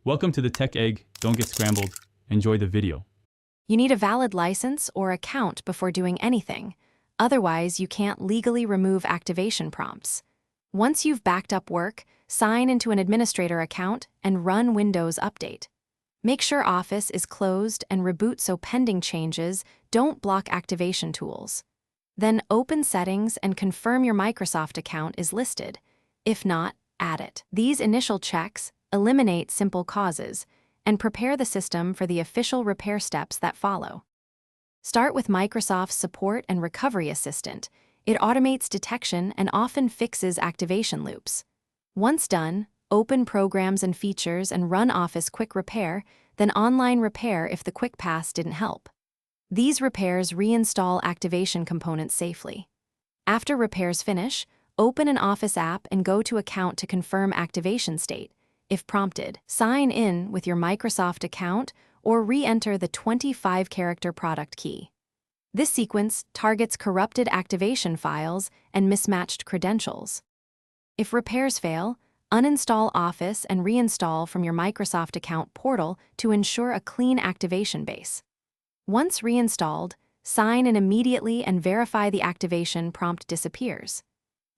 Welcome to the Tech Egg. Don't get scrambled. Enjoy the video. You need a valid license or account before doing anything. Otherwise, you can't legally remove activation prompts. Once you've backed up work, sign into an administrator account and run Windows Update. Make sure Office is closed and reboot so pending changes don't block activation tools. Then open Settings and confirm your Microsoft account is listed. If not, add it. These initial checks eliminate simple causes and prepare the system for the official repair steps that follow. Start with Microsoft's Support and Recovery Assistant. It automates detection and often fixes activation loops. Once done, open Programs and Features and run Office Quick Repair, then Online Repair if the Quick Pass didn't help. These repairs reinstall activation components safely. After repairs finish, open an Office app and go to Account to confirm activation state. If prompted, sign in with your Microsoft account or re-enter the 25-character product key. This sequence targets corrupted activation files and mismatched credentials. If repairs fail, uninstall Office and reinstall from your Microsoft account portal to ensure a clean activation base. Once reinstalled, sign in immediately and verify the activation prompt disappears.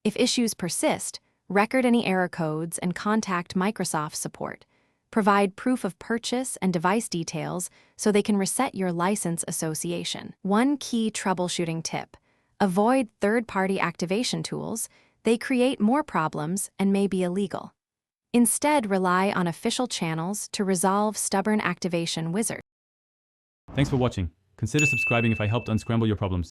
If issues persist, record any error codes and contact Microsoft support. Provide proof of purchase and device details so they can reset your license association. One key troubleshooting tip: avoid third-party activation tools. They create more problems and may be illegal. Instead, rely on official channels to resolve stubborn activation wizards. Thanks for watching. Consider subscribing if I helped unscramble your problems.